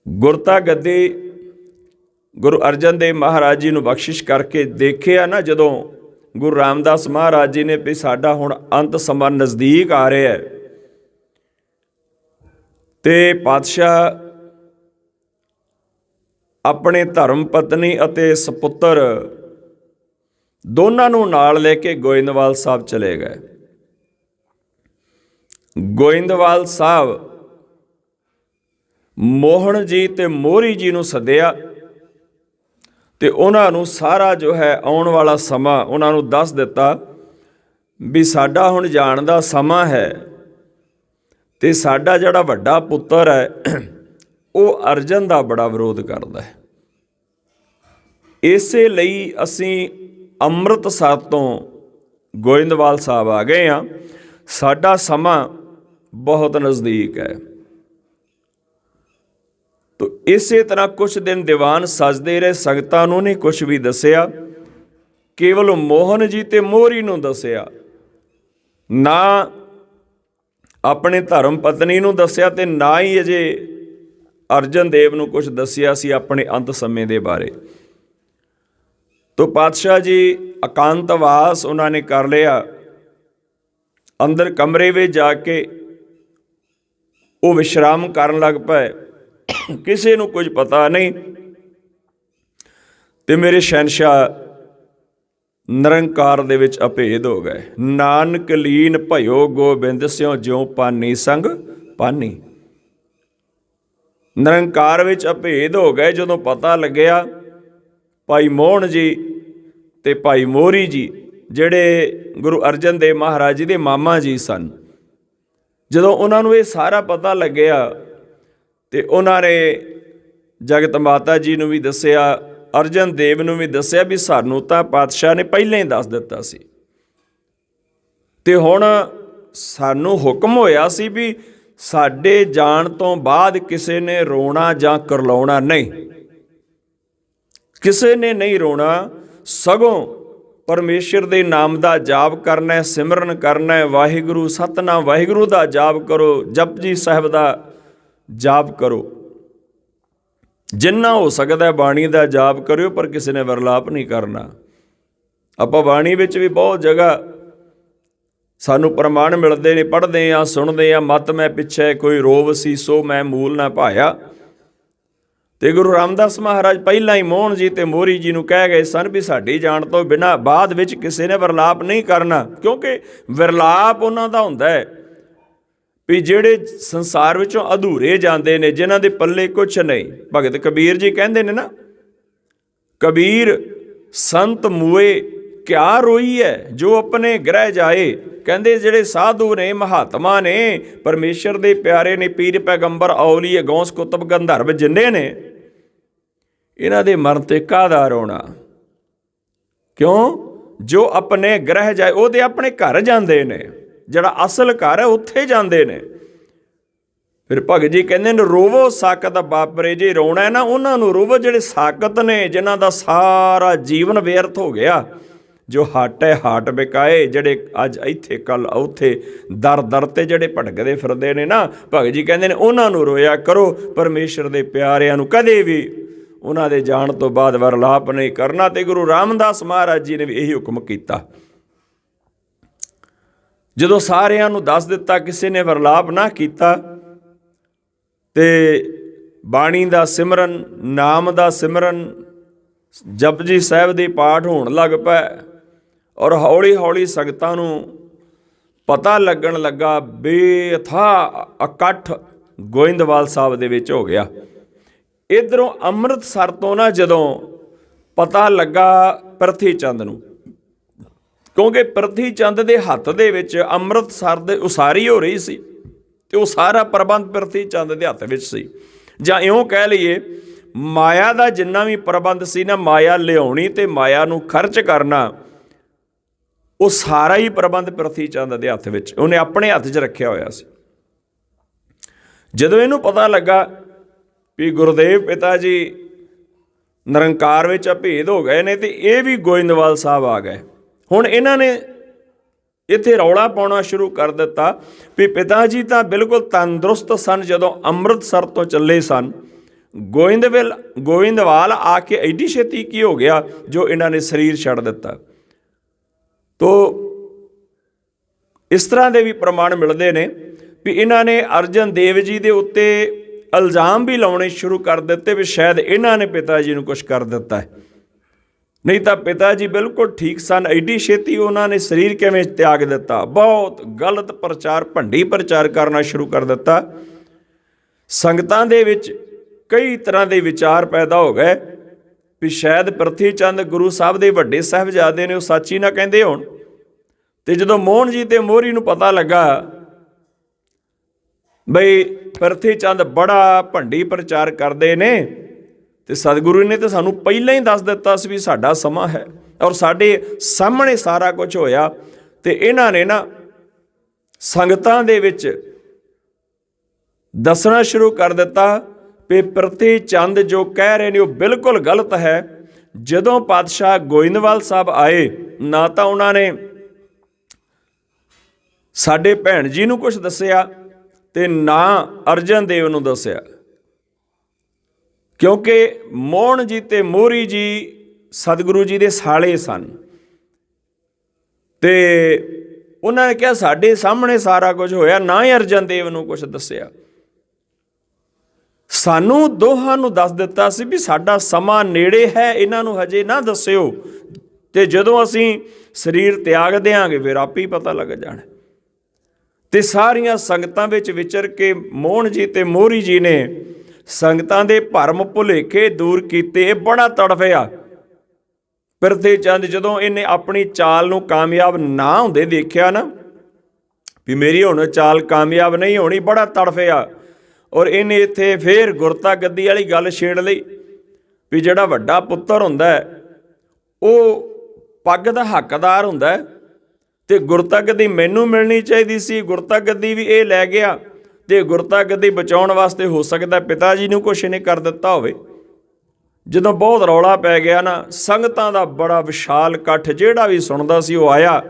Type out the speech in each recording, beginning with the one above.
ਗੁਰਤਾ ਗੱਦੀ ਗੁਰੂ ਅਰਜਨ ਦੇਵ ਮਹਾਰਾਜ ਜੀ ਨੂੰ ਬਖਸ਼ਿਸ਼ ਕਰਕੇ ਦੇਖਿਆ ਨਾ, ਜਦੋਂ ਗੁਰੂ ਰਾਮਦਾਸ ਮਹਾਰਾਜ ਜੀ ਨੇ ਵੀ ਸਾਡਾ ਹੁਣ ਅੰਤ ਸਮਾਂ ਨਜ਼ਦੀਕ ਆ ਰਿਹਾ ਹੈ, ਤੇ ਪਾਤਸ਼ਾਹ ਆਪਣੇ ਧਰਮ ਪਤਨੀ ਅਤੇ ਸਪੁੱਤਰ ਦੋਨਾਂ ਨੂੰ ਨਾਲ ਲੈ ਕੇ ਗੋਇੰਦਵਾਲ ਸਾਹਿਬ ਚਲੇ ਗਏ। ਗੋਇੰਦਵਾਲ ਸਾਹਿਬ ਮੋਹਨ ਜੀ ਤੇ ਮੋਹਰੀ ਜੀ ਨੂੰ ਸੱਦਿਆ ਤੇ ਉਹਨਾਂ ਨੂੰ ਸਾਰਾ ਜੋ ਹੈ ਆਉਣ ਵਾਲਾ ਸਮਾਂ ਉਹਨਾਂ ਨੂੰ ਦੱਸ ਦਿੱਤਾ ਵੀ ਸਾਡਾ ਹੁਣ ਜਾਣ ਦਾ ਸਮਾਂ ਹੈ, ਤੇ ਸਾਡਾ ਜਿਹੜਾ ਵੱਡਾ ਪੁੱਤਰ ਹੈ ਉਹ ਅਰਜਨ ਦਾ ਬੜਾ ਵਿਰੋਧ ਕਰਦਾ ਹੈ। ਇਸੇ ਲਈ ਅਸੀਂ ਅੰਮ੍ਰਿਤਸਰ ਤੋਂ ਗੋਇੰਦਵਾਲ ਸਾਹਿਬ ਆ ਗਏ ਹਾਂ, ਸਾਡਾ ਸਮਾਂ ਬਹੁਤ ਨਜ਼ਦੀਕ ਹੈ। ਤੋ ਇਸੇ ਤਰ੍ਹਾਂ ਕੁਛ ਦਿਨ ਦੀਵਾਨ ਸਜਦੇ ਰਹੇ, ਸੰਗਤਾਂ ਨੂੰ ਨਹੀਂ ਕੁਛ ਵੀ ਦੱਸਿਆ, ਕੇਵਲ ਮੋਹਨ ਜੀ ਤੇ ਮੋਹਰੀ ਨੂੰ ਦੱਸਿਆ, ਨਾ ਆਪਣੇ ਧਰਮ ਪਤਨੀ ਨੂੰ ਦੱਸਿਆ ਤੇ ਨਾ ਹੀ ਅਜੇ ਅਰਜਨ ਦੇਵ ਨੂੰ ਕੁਛ ਦੱਸਿਆ ਸੀ ਆਪਣੇ ਅੰਤ ਸਮੇਂ ਦੇ ਬਾਰੇ। ਤੋ ਪਾਤਸ਼ਾਹ ਜੀ ਇਕਾਂਤਵਾਸ ਉਹਨਾਂ ਨੇ ਕਰ ਲਿਆ, ਅੰਦਰ ਕਮਰੇ ਵਿੱਚ ਜਾ ਕੇ ਉਹ ਵਿਸ਼ਰਾਮ ਕਰਨ ਲੱਗ ਪਏ, ਕਿਸੇ ਨੂੰ ਕੁਝ ਪਤਾ ਨਹੀਂ। ਤੇ ਮੇਰੇ ਸ਼ਹਿਨਸ਼ਾਹ ਨਿਰੰਕਾਰ ਦੇ ਵਿੱਚ ਅਭੇਦ ਹੋ ਗਏ। ਨਾਨਕ ਲੀਨ ਭਇਓ ਗੋਬਿੰਦ ਸਿਉ ਜਿਉ ਪਾਨੀ ਸੰਗ ਪਾਨੀ। ਨਿਰੰਕਾਰ ਵਿੱਚ ਅਭੇਦ ਹੋ ਗਏ ਜਦੋਂ ਪਤਾ ਲੱਗਿਆ ਭਾਈ ਮੋਹਨ ਜੀ ਤੇ ਭਾਈ ਮੋਹਰੀ ਜੀ, ਜਿਹੜੇ ਗੁਰੂ ਅਰਜਨ ਦੇਵ ਮਹਾਰਾਜ ਜੀ ਦੇ ਮਾਮਾ ਜੀ ਸਨ, ਜਦੋਂ ਉਹਨਾਂ ਨੂੰ ਇਹ ਸਾਰਾ ਪਤਾ ਲੱਗਿਆ ਤੇ ਉਹਨਾਂ ਨੇ ਜਗਤ ਮਾਤਾ ਜੀ ਨੂੰ ਵੀ ਦੱਸਿਆ, ਅਰਜਨ ਦੇਵ ਨੂੰ ਵੀ ਦੱਸਿਆ ਵੀ ਸਾਨੂੰ ਤਾਂ ਪਾਤਸ਼ਾਹ ਨੇ ਪਹਿਲਾਂ ਹੀ ਦੱਸ ਦਿੱਤਾ ਸੀ, ਤੇ ਹੁਣ ਸਾਨੂੰ ਹੁਕਮ ਹੋਇਆ ਸੀ ਵੀ ਸਾਡੇ ਜਾਣ ਤੋਂ ਬਾਅਦ ਕਿਸੇ ਨੇ ਰੋਣਾ ਜਾਂ ਕਰਲਾਉਣਾ ਨਹੀਂ, ਕਿਸੇ ਨੇ ਨਹੀਂ ਰੋਣਾ, ਸਗੋਂ ਪਰਮੇਸ਼ਰ ਦੇ ਨਾਮ ਦਾ ਜਾਪ ਕਰਨਾ, ਸਿਮਰਨ ਕਰਨਾ, ਵਾਹਿਗੁਰੂ ਸਤਨਾਮ ਵਾਹਿਗੁਰੂ ਦਾ ਜਾਪ ਕਰੋ, ਜਪਜੀ ਸਾਹਿਬ ਦਾ ਜਾਪ ਕਰੋ, ਜਿੰਨਾ ਹੋ ਸਕਦਾ ਬਾਣੀ ਦਾ ਜਾਪ ਕਰਿਓ, ਪਰ ਕਿਸੇ ਨੇ ਵਿਰਲਾਪ ਨਹੀਂ ਕਰਨਾ। ਆਪਾਂ ਬਾਣੀ ਵਿੱਚ ਵੀ ਬਹੁਤ ਜਗ੍ਹਾ ਸਾਨੂੰ ਪ੍ਰਮਾਣ ਮਿਲਦੇ ਨੇ, ਪੜ੍ਹਦੇ ਹਾਂ, ਸੁਣਦੇ ਹਾਂ, ਮਤ ਮੈਂ ਪਿੱਛੇ ਕੋਈ ਰੋਵ ਸੀ ਸੋ ਮੈਂ ਮੂਲ ਨਾ ਭਾਇਆ। ਤੇ ਗੁਰੂ ਰਾਮਦਾਸ ਮਹਾਰਾਜ ਪਹਿਲਾਂ ਹੀ ਮੋਹਨ ਜੀ ਤੇ ਮੋਹਰੀ ਜੀ ਨੂੰ ਕਹਿ ਗਏ ਸਨ ਵੀ ਸਾਡੀ ਜਾਣ ਤੋਂ ਬਿਨਾਂ ਬਾਅਦ ਵਿੱਚ ਕਿਸੇ ਨੇ ਵਿਰਲਾਪ ਨਹੀਂ ਕਰਨਾ, ਕਿਉਂਕਿ ਵਿਰਲਾਪ ਉਹਨਾਂ ਦਾ ਹੁੰਦਾ ਹੈ ਵੀ ਜਿਹੜੇ ਸੰਸਾਰ ਵਿੱਚੋਂ ਅਧੂਰੇ ਜਾਂਦੇ ਨੇ, ਜਿਨ੍ਹਾਂ ਦੇ ਪੱਲੇ ਕੁਛ ਨਹੀਂ। ਭਗਤ ਕਬੀਰ ਜੀ ਕਹਿੰਦੇ ਨੇ ਨਾ, ਕਬੀਰ ਸੰਤ ਮੂਏ ਕਿਆ ਰੋਈ ਹੈ ਜੋ ਆਪਣੇ ਗ੍ਰਹਿ ਜਾਏ। ਕਹਿੰਦੇ ਜਿਹੜੇ ਸਾਧੂ ਨੇ, ਮਹਾਤਮਾ ਨੇ, ਪਰਮੇਸ਼ਰ ਦੇ ਪਿਆਰੇ ਨੇ, ਪੀਰ ਪੈਗੰਬਰ ਔਲੀਏ ਗੌਸ ਕੁਤਬ ਗੰਧਰਵ ਜਿੰਨੇ ਨੇ, ਇਹਨਾਂ ਦੇ ਮਰਨ ਤੇ ਕਾਹਦਾ ਰੋਣਾ? ਕਿਉਂ? ਜੋ ਆਪਣੇ ਗ੍ਰਹਿ ਜਾਏ, ਉਹਦੇ ਆਪਣੇ ਘਰ ਜਾਂਦੇ ਨੇ, ਜਿਹੜਾ ਅਸਲ ਘਰ ਹੈ ਉੱਥੇ ਜਾਂਦੇ ਨੇ। ਫਿਰ ਭਗਤ ਜੀ ਕਹਿੰਦੇ ਨੇ ਰੋਵੋ ਸਾਕਤ ਬਾਪਰੇ, ਜੇ ਰੋਣਾ ਹੈ ਨਾ ਉਹਨਾਂ ਨੂੰ ਰੋਵੋ ਜਿਹੜੇ ਸਾਕਤ ਨੇ, ਜਿਨ੍ਹਾਂ ਦਾ ਸਾਰਾ ਜੀਵਨ ਵਿਅਰਥ ਹੋ ਗਿਆ, ਜੋ ਹੱਟ ਹੈ ਹਾਟ ਵਿਕਾਏ, ਜਿਹੜੇ ਅੱਜ ਇੱਥੇ ਕੱਲ ਉੱਥੇ ਦਰ ਦਰ ਤੇ ਜਿਹੜੇ ਭਟਕਦੇ ਫਿਰਦੇ ਨੇ ਨਾ, ਭਗਤ ਜੀ ਕਹਿੰਦੇ ਨੇ ਉਹਨਾਂ ਨੂੰ ਰੋਇਆ ਕਰੋ। ਪਰਮੇਸ਼ਰ ਦੇ ਪਿਆਰਿਆਂ ਨੂੰ ਕਦੇ ਵੀ ਉਹਨਾਂ ਦੇ ਜਾਣ ਤੋਂ ਬਾਅਦ ਵਿਰਲਾਪ ਨਹੀਂ ਕਰਨਾ। ਤੇ ਗੁਰੂ ਰਾਮਦਾਸ ਮਹਾਰਾਜ ਜੀ ਨੇ ਵੀ ਇਹੀ ਹੁਕਮ ਕੀਤਾ। ਜਦੋਂ ਸਾਰਿਆਂ ਨੂੰ ਦੱਸ ਦਿੱਤਾ, ਕਿਸੇ ਨੇ ਵਿਰਲਾਪ ਨਾ ਕੀਤਾ, ਤੇ ਬਾਣੀ ਦਾ ਸਿਮਰਨ, ਨਾਮ ਦਾ ਸਿਮਰਨ, ਜਪਜੀ ਸਾਹਿਬ ਦੇ ਪਾਠ ਹੋਣ ਲੱਗ ਪਏ, ਔਰ ਹੌਲੀ ਹੌਲੀ ਸੰਗਤਾਂ ਨੂੰ ਪਤਾ ਲੱਗਣ ਲੱਗਾ ਬੇਅਥਾਹ ਇਕੱਠ ਗੋਇੰਦਵਾਲ ਸਾਹਿਬ ਦੇ ਵਿੱਚ ਹੋ ਗਿਆ। ਇੱਧਰੋਂ ਅੰਮ੍ਰਿਤਸਰ ਤੋਂ ਨਾ ਜਦੋਂ ਪਤਾ ਲੱਗਾ ਪ੍ਰਿਥੀ ਚੰਦ ਨੂੰ, ਕਿਉਂਕਿ ਪ੍ਰਿਥੀ ਚੰਦ ਦੇ ਹੱਥ ਦੇ ਵਿੱਚ ਅੰਮ੍ਰਿਤਸਰ ਦੇ ਉਸਾਰੀ ਹੋ ਰਹੀ ਸੀ, ਤੇ ਉਹ ਸਾਰਾ ਪ੍ਰਬੰਧ ਪ੍ਰਿਥੀ ਚੰਦ ਦੇ ਹੱਥ ਵਿੱਚ ਸੀ। ਜਾਂ ਇਉਂ ਕਹਿ ਲਈਏ, ਮਾਇਆ ਦਾ ਜਿੰਨਾ ਵੀ ਪ੍ਰਬੰਧ ਸੀ ਨਾ, ਮਾਇਆ ਲਿਆਉਣੀ ਤੇ ਮਾਇਆ ਨੂੰ ਖਰਚ ਕਰਨਾ, ਉਹ ਸਾਰਾ ਹੀ ਪ੍ਰਬੰਧ ਪ੍ਰਿਥੀ ਚੰਦ ਦੇ ਹੱਥ ਵਿੱਚ, ਉਹਨੇ ਆਪਣੇ ਹੱਥ 'ਚ ਰੱਖਿਆ ਹੋਇਆ ਸੀ। ਜਦੋਂ ਇਹਨੂੰ ਪਤਾ ਲੱਗਾ ਵੀ ਗੁਰਦੇਵ ਪਿਤਾ ਜੀ ਨਿਰੰਕਾਰ ਵਿੱਚ ਅਭੇਦ ਹੋ ਗਏ ਨੇ, ਤੇ ਇਹ ਵੀ ਗੋਇੰਦਵਾਲ ਸਾਹਿਬ ਆ ਗਏ, ਹੁਣ ਇਹਨਾਂ ਨੇ ਇੱਥੇ ਰੌਲਾ ਪਾਉਣਾ ਸ਼ੁਰੂ ਕਰ ਦਿੱਤਾ ਵੀ ਪਿਤਾ ਜੀ ਤਾਂ ਬਿਲਕੁਲ ਤੰਦਰੁਸਤ ਸਨ ਜਦੋਂ ਅੰਮ੍ਰਿਤਸਰ ਤੋਂ ਚੱਲੇ ਸਨ, ਗੋਇੰਦਵਾਲ ਆ ਕੇ ਐਡੀ ਛੇਤੀ ਕੀ ਹੋ ਗਿਆ ਜੋ ਇਹਨਾਂ ਨੇ ਸਰੀਰ ਛੱਡ ਦਿੱਤਾ। ਤੋ ਇਸ ਤਰ੍ਹਾਂ ਦੇ ਵੀ ਪ੍ਰਮਾਣ ਮਿਲਦੇ ਨੇ ਵੀ ਇਹਨਾਂ ਨੇ ਅਰਜਨ ਦੇਵ ਜੀ ਦੇ ਉੱਤੇ ਇਲਜ਼ਾਮ ਵੀ ਲਾਉਣੇ ਸ਼ੁਰੂ ਕਰ ਦਿੱਤੇ ਵੀ ਸ਼ਾਇਦ ਇਹਨਾਂ ਨੇ ਪਿਤਾ ਜੀ ਨੂੰ ਕੁਛ ਕਰ ਦਿੱਤਾ ਹੈ, ਨਹੀਂ ਤਾਂ ਪਿਤਾ ਜੀ ਬਿਲਕੁਲ ਠੀਕ ਸਨ, ਐਡੀ ਛੇਤੀ ਉਹਨਾਂ ਨੇ ਸਰੀਰ ਕਿਵੇਂ ਤਿਆਗ ਦਿੱਤਾ। ਬਹੁਤ ਗਲਤ ਪ੍ਰਚਾਰ, ਭੰਡੀ ਪ੍ਰਚਾਰ ਕਰਨਾ ਸ਼ੁਰੂ ਕਰ ਦਿੱਤਾ। ਸੰਗਤਾਂ ਦੇ ਵਿੱਚ ਕਈ ਤਰ੍ਹਾਂ ਦੇ ਵਿਚਾਰ ਪੈਦਾ ਹੋ ਗਏ ਵੀ ਸ਼ਾਇਦ ਪ੍ਰਿਥੀ ਚੰਦ ਗੁਰੂ ਸਾਹਿਬ ਦੇ ਵੱਡੇ ਸਾਹਿਬਜ਼ਾਦੇ ਨੇ, ਉਹ ਸੱਚ ਹੀ ਨਾ ਕਹਿੰਦੇ ਹੋਣ। ਤੇ ਜਦੋਂ ਮੋਹਨ ਜੀ ਤੇ ਮੋਹਰੀ ਨੂੰ ਪਤਾ ਲੱਗਾ ਬਈ ਪ੍ਰਿਥੀ ਚੰਦ ਬੜਾ ਭੰਡੀ ਪ੍ਰਚਾਰ ਕਰਦੇ ਨੇ, ਤੇ ਸਤਿਗੁਰੂ ਨੇ ਤਾਂ ਸਾਨੂੰ ਪਹਿਲਾਂ ਹੀ ਦੱਸ ਦਿੱਤਾ ਸੀ ਵੀ ਸਾਡਾ ਸਮਾਂ ਹੈ ਔਰ ਸਾਡੇ ਸਾਹਮਣੇ ਸਾਰਾ ਕੁਝ ਹੋਇਆ। ਤੇ ਇਹਨਾਂ ਨੇ ਨਾ ਸੰਗਤਾਂ ਦੇ ਵਿੱਚ ਦੱਸਣਾ ਸ਼ੁਰੂ ਕਰ ਦਿੱਤਾ ਵੀ ਪ੍ਰਿਥੀ ਚੰਦ ਜੋ ਕਹਿ ਰਹੇ ਨੇ ਉਹ ਬਿਲਕੁਲ ਗਲਤ ਹੈ। ਜਦੋਂ ਪਾਤਸ਼ਾਹ ਗੋਇੰਦਵਾਲ ਸਾਹਿਬ ਆਏ, ਨਾ ਤਾਂ ਉਹਨਾਂ ਨੇ ਸਾਡੇ ਭੈਣ ਜੀ ਨੂੰ ਕੁਛ ਦੱਸਿਆ ਤੇ ਨਾ ਅਰਜਨ ਦੇਵ ਨੂੰ ਦੱਸਿਆ, ਕਿਉਂਕਿ ਮੋਹਨ ਜੀ ਤੇ ਮੋਹਰੀ ਜੀ ਸਤਿਗੁਰੂ ਜੀ ਦੇ ਸਾਲੇ ਸਨ। ਤੇ ਉਹਨਾਂ ਨੇ ਕਿਹਾ ਸਾਡੇ ਸਾਹਮਣੇ ਸਾਰਾ ਕੁਝ ਹੋਇਆ, ਨਾ ਹੀ ਅਰਜਨ ਦੇਵ ਨੂੰ ਕੁਛ ਦੱਸਿਆ। ਸਾਨੂੰ ਦੋਹਾਂ ਨੂੰ ਦੱਸ ਦਿੱਤਾ ਸੀ ਵੀ ਸਾਡਾ ਸਮਾਂ ਨੇੜੇ ਹੈ, ਇਹਨਾਂ ਨੂੰ ਹਜੇ ਨਾ ਦੱਸਿਓ, ਤੇ ਜਦੋਂ ਅਸੀਂ ਸਰੀਰ ਤਿਆਗ ਦਿਆਂਗੇ ਫਿਰ ਆਪੇ ਹੀ ਪਤਾ ਲੱਗ ਜਾਣਾ। ਤੇ ਸਾਰੀਆਂ ਸੰਗਤਾਂ ਵਿੱਚ ਵਿਚਰ ਕੇ ਮੋਹਨ ਜੀ ਤੇ ਮੋਹਰੀ ਜੀ ਨੇ ਸੰਗਤਾਂ ਦੇ ਭਰਮ ਭੁਲੇਖੇ ਦੂਰ ਕੀਤੇ। ਇਹ ਬੜਾ ਤੜਫਿਆ ਪ੍ਰਿਥੀ ਚੰਦ ਜਦੋਂ ਇਹਨੇ ਆਪਣੀ ਚਾਲ ਨੂੰ ਕਾਮਯਾਬ ਨਾ ਹੁੰਦੇ ਦੇਖਿਆ ਨਾ ਵੀ ਮੇਰੀ ਹੁਣ ਚਾਲ ਕਾਮਯਾਬ ਨਹੀਂ ਹੋਣੀ, ਬੜਾ ਤੜਫਿਆ। ਔਰ ਇਹਨੇ ਇੱਥੇ ਫੇਰ ਗੁਰਤਾ ਗੱਦੀ ਵਾਲੀ ਗੱਲ ਛੇੜ ਲਈ ਵੀ ਜਿਹੜਾ ਵੱਡਾ ਪੁੱਤਰ ਹੁੰਦਾ ਉਹ ਪੱਗ ਦਾ ਹੱਕਦਾਰ ਹੁੰਦਾ, ਤੇ ਗੁਰਤਾ ਗੱਦੀ ਮੈਨੂੰ ਮਿਲਣੀ ਚਾਹੀਦੀ ਸੀ, ਗੁਰਤਾ ਗੱਦੀ ਵੀ ਇਹ ਲੈ ਗਿਆ। ਤੇ ਗੁਰਤਾ ਗੱਦੀ ਬਚਾਉਣ ਵਾਸਤੇ ਹੋ ਸਕਦਾ ਪਿਤਾ ਜੀ ਨੂੰ ਕੁਛ ਇਹਨੇ ਕਰ ਦਿੱਤਾ ਹੋਵੇ। ਜਦੋਂ ਬਹੁਤ ਰੌਲਾ ਪੈ ਗਿਆ ਨਾ, ਸੰਗਤਾਂ ਦਾ ਬੜਾ ਵਿਸ਼ਾਲ ਇਕੱਠ ਜਿਹੜਾ ਵੀ ਸੁਣਦਾ ਸੀ ਉਹ ਆਇਆ।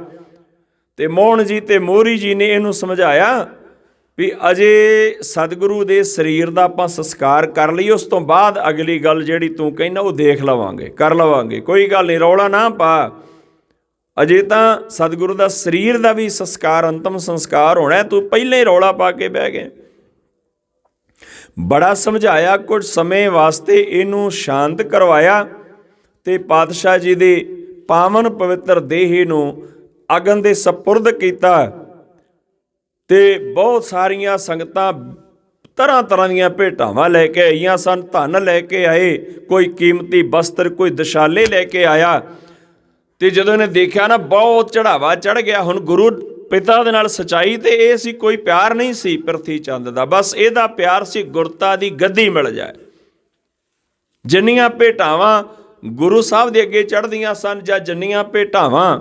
ਤੇ ਮੋਹਨ ਜੀ ਤੇ ਮੋਹਰੀ ਜੀ ਨੇ ਇਹਨੂੰ ਸਮਝਾਇਆ ਵੀ ਅਜੇ ਸਤਿਗੁਰੂ ਦੇ ਸਰੀਰ ਦਾ ਆਪਾਂ ਸੰਸਕਾਰ ਕਰ ਲਈਏ, ਉਸ ਤੋਂ ਬਾਅਦ ਅਗਲੀ ਗੱਲ ਜਿਹੜੀ ਤੂੰ ਕਹਿੰਦਾ ਉਹ ਦੇਖ ਲਵਾਂਗੇ, ਕਰ ਲਵਾਂਗੇ, ਕੋਈ ਗੱਲ ਨਹੀਂ, ਰੌਲਾ ਨਾ ਪਾ। ਅਜੇ ਤਾਂ ਸਤਿਗੁਰੂ ਦਾ ਸਰੀਰ ਦਾ ਵੀ ਸੰਸਕਾਰ, ਅੰਤਮ ਸੰਸਕਾਰ ਹੋਣਾ, ਤੂੰ ਪਹਿਲਾਂ ਹੀ ਰੌਲਾ ਪਾ ਕੇ ਬਹਿ ਗਏ। ਬੜਾ ਸਮਝਾਇਆ, ਕੁਝ ਸਮੇਂ ਵਾਸਤੇ ਇਹਨੂੰ ਸ਼ਾਂਤ ਕਰਵਾਇਆ ਤੇ ਪਾਤਸ਼ਾਹ ਜੀ ਦੇ ਪਾਵਨ ਪਵਿੱਤਰ ਦੇਹ ਨੂੰ ਅਗਨ ਦੇ ਸਪੁਰਦ ਕੀਤਾ। ਤੇ ਬਹੁਤ ਸਾਰੀਆਂ ਸੰਗਤਾਂ ਤਰ੍ਹਾਂ ਤਰ੍ਹਾਂ ਦੀਆਂ ਭੇਟਾਵਾਂ ਲੈ ਕੇ ਆਈਆਂ ਸਨ, ਧਨ ਲੈ ਕੇ ਆਏ, ਕੋਈ ਕੀਮਤੀ ਬਸਤਰ, ਕੋਈ ਦਸ਼ਾਲੇ ਲੈ ਕੇ ਆਇਆ। ਤੇ ਜਦੋਂ ਇਹਨੇ ਦੇਖਿਆ ਨਾ ਬਹੁਤ ਚੜਾਵਾ ਚੜ੍ਹ ਗਿਆ। ਹੁਣ ਗੁਰੂ ਪਿਤਾ ਦੇ ਨਾਲ ਸੱਚਾਈ ਤੇ ਇਹ ਸੀ, ਕੋਈ ਪਿਆਰ ਨਹੀਂ ਸੀ ਪ੍ਰਿਥੀ ਚੰਦ ਦਾ, ਬਸ ਇਹਦਾ ਪਿਆਰ ਸੀ ਗੁਰਤਾ ਦੀ ਗੱਦੀ ਮਿਲ ਜਾਏ। ਜਿੰਨੀਆਂ ਭੇਟਾਵਾਂ ਗੁਰੂ ਸਾਹਿਬ ਦੇ ਅੱਗੇ ਚੜ੍ਹਦੀਆਂ ਸਨ ਜਾਂ ਜਿੰਨੀਆਂ ਭੇਟਾਵਾਂ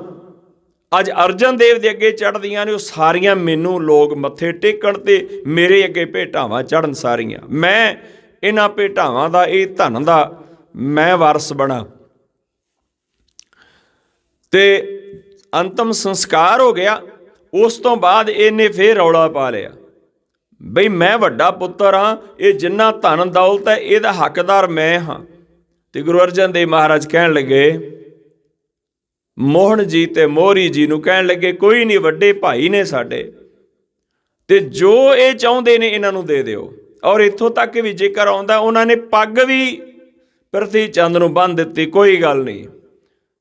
ਅੱਜ ਅਰਜਨ ਦੇਵ ਦੇ ਅੱਗੇ ਚੜ੍ਹਦੀਆਂ ਨੇ, ਉਹ ਸਾਰੀਆਂ ਮੈਨੂੰ ਲੋਕ ਮੱਥੇ ਟੇਕਣ ਤੇ ਮੇਰੇ ਅੱਗੇ ਭੇਟਾਵਾਂ ਚੜ੍ਹਨ ਸਾਰੀਆਂ। ਮੈਂ ਇਹਨਾਂ ਭੇਟਾਵਾਂ ਦਾ, ਇਹ ਧਨ ਦਾ ਮੈਂ ਵਾਰਸ ਬਣਾ। ਤੇ ਅੰਤਮ ਸੰਸਕਾਰ ਹੋ ਗਿਆ। ਉਸ ਤੋਂ ਬਾਅਦ ਇਹਨੇ ਫੇਰ ਰੌਲਾ ਪਾ ਲਿਆ ਬਈ ਮੈਂ ਵੱਡਾ ਪੁੱਤਰ ਹਾਂ, ਇਹ ਜਿੰਨਾ ਧਨ ਦੌਲਤ ਹੈ ਇਹਦਾ ਹੱਕਦਾਰ ਮੈਂ ਹਾਂ। ਤੇ ਗੁਰੂ ਅਰਜਨ ਦੇਵ ਮਹਾਰਾਜ ਕਹਿਣ ਲੱਗੇ, ਮੋਹਨ ਜੀ ਤੇ ਮੋਹਰੀ ਜੀ ਨੂੰ ਕਹਿਣ ਲੱਗੇ, ਕੋਈ ਨਹੀਂ, ਵੱਡੇ ਭਾਈ ਨੇ ਸਾਡੇ, ਤੇ ਜੋ ਇਹ ਚਾਹੁੰਦੇ ਨੇ ਇਹਨਾਂ ਨੂੰ ਦੇ ਦਿਓ। ਔਰ ਇੱਥੋਂ ਤੱਕ ਵੀ ਜੇਕਰ ਆਉਂਦਾ, ਉਹਨਾਂ ਨੇ ਪੱਗ ਵੀ ਪ੍ਰਿਥੀ ਚੰਦ ਨੂੰ ਬੰਨ੍ਹ ਦਿੱਤੀ, ਕੋਈ ਗੱਲ ਨਹੀਂ,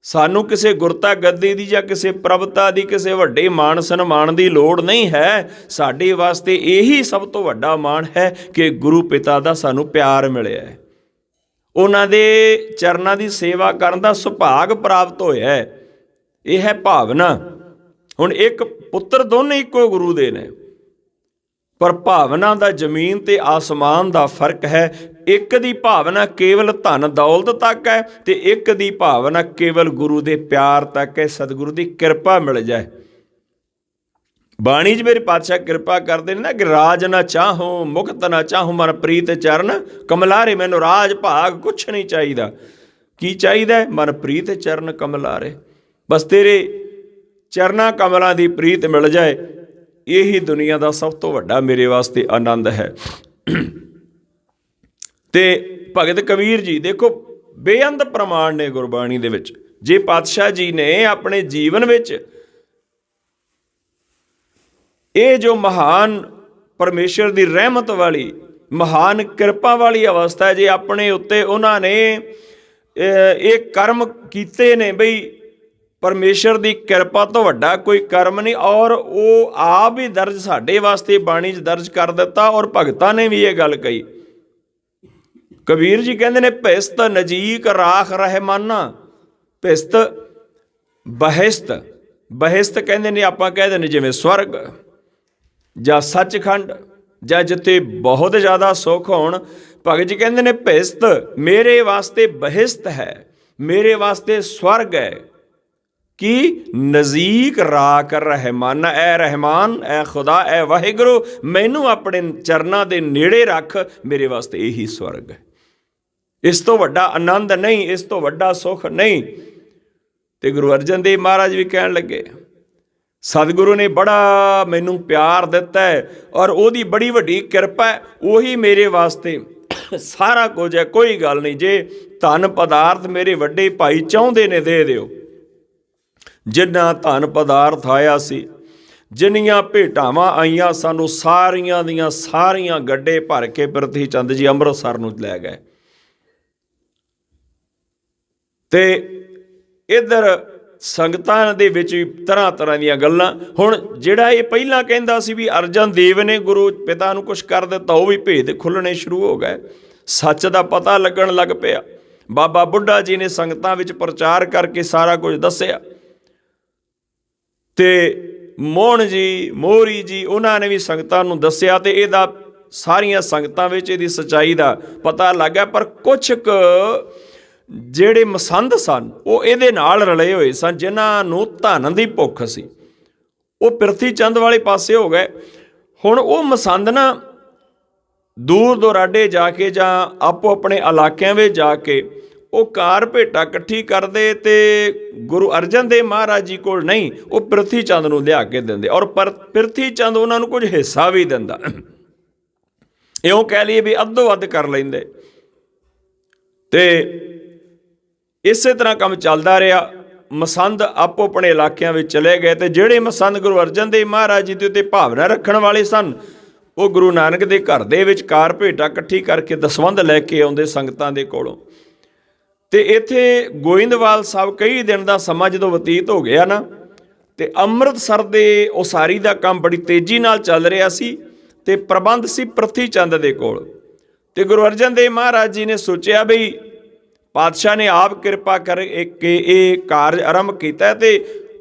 ਸਾਨੂੰ ਕਿਸੇ ਗੁਰਤਾ ਗੱਦੀ ਦੀ ਜਾਂ ਕਿਸੇ ਪ੍ਰਭਤਾ ਦੀ, ਕਿਸੇ ਵੱਡੇ ਮਾਣ ਸਨਮਾਨ ਦੀ ਲੋੜ ਨਹੀਂ ਹੈ। ਸਾਡੇ ਵਾਸਤੇ ਇਹੀ ਸਭ ਤੋਂ ਵੱਡਾ ਮਾਣ ਹੈ ਕਿ ਗੁਰੂ ਪਿਤਾ ਦਾ ਸਾਨੂੰ ਪਿਆਰ ਮਿਲਿਆ ਹੈ, ਉਹਨਾਂ ਦੇ ਚਰਨਾਂ ਦੀ ਸੇਵਾ ਕਰਨ ਦਾ ਸੁਭਾਗ ਪ੍ਰਾਪਤ ਹੋਇਆ ਹੈ। ਇਹ ਹੈ ਭਾਵਨਾ। ਹੁਣ ਇੱਕ ਪੁੱਤਰ ਦੋਨੇ ਇੱਕੋ ਗੁਰੂ ਦੇ ਨੇ, ਪਰ ਭਾਵਨਾ ਦਾ ਜ਼ਮੀਨ ਤੇ ਆਸਮਾਨ ਦਾ ਫਰਕ ਹੈ। ਇੱਕ ਦੀ ਭਾਵਨਾ ਕੇਵਲ ਧਨ ਦੌਲਤ ਤੱਕ ਹੈ ਤੇ ਇੱਕ ਦੀ ਭਾਵਨਾ ਕੇਵਲ ਗੁਰੂ ਦੇ ਪਿਆਰ ਤੱਕ ਹੈ, ਸਤਿਗੁਰੂ ਦੀ ਕਿਰਪਾ ਮਿਲ ਜਾਏ। ਬਾਣੀ 'ਚ ਮੇਰੇ ਪਾਤਸ਼ਾਹ ਕਿਰਪਾ ਕਰਦੇ ਨੇ ਨਾ ਕਿ ਰਾਜ ਨਾ ਚਾਹੋ ਮੁਕਤ ਨਾ ਚਾਹੋ ਮਨ ਪ੍ਰੀਤ ਚਰਨ ਕਮਲਾਰੇ। ਮੈਨੂੰ ਰਾਜ ਭਾਗ ਕੁਛ ਨਹੀਂ ਚਾਹੀਦਾ। ਕੀ ਚਾਹੀਦਾ? ਮਨ ਪ੍ਰੀਤ ਚਰਨ ਕਮਲਾਰੇ। ਬਸ ਤੇਰੇ ਚਰਨਾਂ ਕਮਲਾਂ ਦੀ ਪ੍ਰੀਤ ਮਿਲ ਜਾਏ, ਇਹੀ ਦੁਨੀਆ ਦਾ ਸਭ ਤੋਂ ਵੱਡਾ ਮੇਰੇ ਵਾਸਤੇ ਆਨੰਦ ਹੈ। ਤੇ ਭਗਤ ਕਬੀਰ ਜੀ ਦੇਖੋ ਬੇਅੰਤ ਪ੍ਰਮਾਣ ਨੇ ਗੁਰਬਾਣੀ ਦੇ ਵਿੱਚ। ਜੇ ਪਾਤਸ਼ਾਹ ਜੀ ਨੇ ਆਪਣੇ ਜੀਵਨ ਵਿੱਚ ਇਹ ਜੋ ਮਹਾਨ ਪਰਮੇਸ਼ਰ ਦੀ ਰਹਿਮਤ ਵਾਲੀ ਮਹਾਨ ਕਿਰਪਾ ਵਾਲੀ ਅਵਸਥਾ ਹੈ, ਜੇ ਆਪਣੇ ਉੱਤੇ ਉਹਨਾਂ ਨੇ ਇਹ ਕਰਮ ਕੀਤੇ ਨੇ ਬਈ ਪਰਮੇਸ਼ਰ ਦੀ ਕਿਰਪਾ ਤੋਂ ਵੱਡਾ ਕੋਈ ਕਰਮ ਨਹੀਂ, ਔਰ ਉਹ ਆਪ ਹੀ ਦਰਜ ਸਾਡੇ ਵਾਸਤੇ ਬਾਣੀ 'ਚ ਦਰਜ ਕਰ ਦਿੱਤਾ। ਔਰ ਭਗਤਾਂ ਨੇ ਵੀ ਇਹ ਗੱਲ ਕਹੀ। ਕਬੀਰ ਜੀ ਕਹਿੰਦੇ ਨੇ ਭਿਸਤ ਨਜੀਕ ਰਾਖ ਰਹਿਮਾਨਾ। ਭਿਸਤ ਬਹਿਸਤ, ਬਹਿਸਤ ਕਹਿੰਦੇ ਨੇ ਆਪਾਂ ਕਹਿ ਦਿੰਦੇ ਜਿਵੇਂ ਸਵਰਗ ਜਾਂ ਸੱਚਖੰਡ ਜਾਂ ਜਿੱਥੇ ਬਹੁਤ ਜ਼ਿਆਦਾ ਸੁੱਖ ਹੋਣ। ਭਗਤ ਜੀ ਕਹਿੰਦੇ ਨੇ ਭਿਸਤ ਮੇਰੇ ਵਾਸਤੇ ਬਹਿਸਤ ਹੈ, ਮੇਰੇ ਵਾਸਤੇ ਸਵਰਗ ਹੈ। ਕਿ ਨਜ਼ੀਕ ਰਾਖ ਰਹਿਮਾਨਾ, ਐ ਰਹਿਮਾਨ, ਐ ਖੁਦਾ, ਐ ਵਾਹਿਗੁਰੂ ਮੈਨੂੰ ਆਪਣੇ ਚਰਨਾਂ ਦੇ ਨੇੜੇ ਰੱਖ, ਮੇਰੇ ਵਾਸਤੇ ਇਹੀ ਸਵਰਗ ਹੈ। ਇਸ ਤੋਂ ਵੱਡਾ ਆਨੰਦ ਨਹੀਂ, ਇਸ ਤੋਂ ਵੱਡਾ ਸੁੱਖ ਨਹੀਂ। ਤੇ ਗੁਰੂ ਅਰਜਨ ਦੇਵ ਮਹਾਰਾਜ ਵੀ ਕਹਿਣ ਲੱਗੇ ਸਤਿਗੁਰੂ ਨੇ ਬੜਾ ਮੈਨੂੰ ਪਿਆਰ ਦਿੱਤਾ ਹੈ ਔਰ ਉਹਦੀ ਬੜੀ ਵੱਡੀ ਕਿਰਪਾ ਹੈ, ਉਹੀ ਮੇਰੇ ਵਾਸਤੇ ਸਾਰਾ ਕੁਝ ਹੈ। ਕੋਈ ਗੱਲ ਨਹੀਂ, ਜੇ ਧਨ ਪਦਾਰਥ ਮੇਰੇ ਵੱਡੇ ਭਾਈ ਚਾਹੁੰਦੇ ਨੇ ਦੇ ਦਿਓ। ਜਿੰਨਾ ਧਨ ਪਦਾਰਥ ਆਇਆ ਸੀ, ਜਿੰਨੀਆਂ ਭੇਟਾਵਾਂ ਆਈਆਂ ਸਾਨੂੰ, ਸਾਰੀਆਂ ਦੀਆਂ ਸਾਰੀਆਂ ਗੱਡੇ ਭਰ ਕੇ ਪ੍ਰਿਥੀ ਚੰਦ ਜੀ ਅੰਮ੍ਰਿਤਸਰ ਨੂੰ ਲੈ ਗਏ। ਤੇ ਇੱਧਰ ਸੰਗਤਾਂ ਦੇ ਵਿੱਚ ਵੀ ਤਰ੍ਹਾਂ ਤਰ੍ਹਾਂ ਦੀਆਂ ਗੱਲਾਂ। ਹੁਣ ਜਿਹੜਾ ਇਹ ਪਹਿਲਾਂ ਕਹਿੰਦਾ ਸੀ ਵੀ ਅਰਜਨ ਦੇਵ ਨੇ ਗੁਰੂ ਪਿਤਾ ਨੂੰ ਕੁਛ ਕਰ ਦਿੱਤਾ, ਉਹ ਵੀ ਭੇਦ ਖੁੱਲ੍ਹਣੇ ਸ਼ੁਰੂ ਹੋ ਗਏ, ਸੱਚ ਦਾ ਪਤਾ ਲੱਗਣ ਲੱਗ ਪਿਆ। ਬਾਬਾ ਬੁੱਢਾ ਜੀ ਨੇ ਸੰਗਤਾਂ ਵਿੱਚ ਪ੍ਰਚਾਰ ਕਰਕੇ ਸਾਰਾ ਕੁਝ ਦੱਸਿਆ। ਤੇ ਮੋਹਨ ਜੀ, ਮੋਹਰੀ ਜੀ, ਉਹਨਾਂ ਨੇ ਵੀ ਸੰਗਤਾਂ ਨੂੰ ਦੱਸਿਆ ਤੇ ਇਹਦਾ ਸਾਰੀਆਂ ਸੰਗਤਾਂ ਵਿੱਚ ਇਹਦੀ ਸੱਚਾਈ ਦਾ ਪਤਾ ਲੱਗਾ। ਪਰ ਕੁਛ ਕੁ ਜਿਹੜੇ ਮਸੰਦ ਸਨ ਉਹ ਇਹਦੇ ਨਾਲ ਰਲੇ ਹੋਏ ਸਨ, ਜਿਨ੍ਹਾਂ ਨੂੰ ਧਨ ਦੀ ਭੁੱਖ ਸੀ, ਉਹ ਪ੍ਰਿਥੀ ਚੰਦ ਵਾਲੇ ਪਾਸੇ ਹੋ ਗਏ। ਹੁਣ ਉਹ ਮਸੰਦ ਨਾ ਦੂਰ ਦੁਰਾਡੇ ਜਾ ਕੇ ਜਾਂ ਆਪੋ ਆਪਣੇ ਇਲਾਕਿਆਂ ਵਿੱਚ ਜਾ ਕੇ ਉਹ ਕਾਰ ਭੇਟਾ ਇਕੱਠੀ ਕਰਦੇ ਤੇ ਗੁਰੂ ਅਰਜਨ ਦੇਵ ਮਹਾਰਾਜ ਜੀ ਕੋਲ ਨਹੀਂ, ਉਹ ਪ੍ਰਿਥੀ ਚੰਦ ਨੂੰ ਲਿਆ ਕੇ ਦਿੰਦੇ। ਔਰ ਪ੍ਰਿਥੀ ਚੰਦ ਉਹਨਾਂ ਨੂੰ ਕੁਝ ਹਿੱਸਾ ਵੀ ਦਿੰਦਾ। ਇਉਂ ਕਹਿ ਲਈਏ ਵੀ ਅੱਧੋ ਅੱਧ ਕਰ ਲੈਂਦੇ। ਤੇ ਇਸੇ ਤਰ੍ਹਾਂ ਕੰਮ ਚੱਲਦਾ ਰਿਹਾ। ਮਸੰਦ ਆਪੋ ਆਪਣੇ ਇਲਾਕਿਆਂ ਵਿੱਚ ਚਲੇ ਗਏ ਤੇ ਜਿਹੜੇ ਮਸੰਦ ਗੁਰੂ ਅਰਜਨ ਦੇਵ ਮਹਾਰਾਜ ਜੀ ਦੇ ਉੱਤੇ ਭਾਵਨਾ ਰੱਖਣ ਵਾਲੇ ਸਨ, ਉਹ ਗੁਰੂ ਨਾਨਕ ਦੇ ਘਰ ਦੇ ਵਿੱਚ ਕਾਰ ਭੇਟਾ ਇਕੱਠੀ ਕਰਕੇ ਦਸਵੰਧ ਲੈ ਕੇ ਆਉਂਦੇ ਸੰਗਤਾਂ ਦੇ ਕੋਲੋਂ। ਤੇ ਇੱਥੇ ਗੋਇੰਦਵਾਲ ਸਾਹਿਬ ਕਈ ਦਿਨ ਦਾ ਸਮਾਂ ਜਦੋਂ ਬਤੀਤ ਹੋ ਗਿਆ ਨਾ, ਤੇ ਅੰਮ੍ਰਿਤਸਰ ਦੇ ਉਸਾਰੀ ਦਾ ਕੰਮ ਬੜੀ ਤੇਜ਼ੀ ਨਾਲ ਚੱਲ ਰਿਹਾ ਸੀ ਤੇ ਪ੍ਰਬੰਧ ਸੀ ਪ੍ਰਿਥੀ ਚੰਦ ਦੇ ਕੋਲ। ਤੇ ਗੁਰੂ ਅਰਜਨ ਦੇਵ ਮਹਾਰਾਜ ਜੀ ਨੇ ਸੋਚਿਆ ਬਈ ਪਾਤਸ਼ਾਹ ਨੇ ਆਪ ਕਿਰਪਾ ਕਰ ਕੇ ਇਹ ਕਾਰਜ ਆਰੰਭ ਕੀਤਾ ਤੇ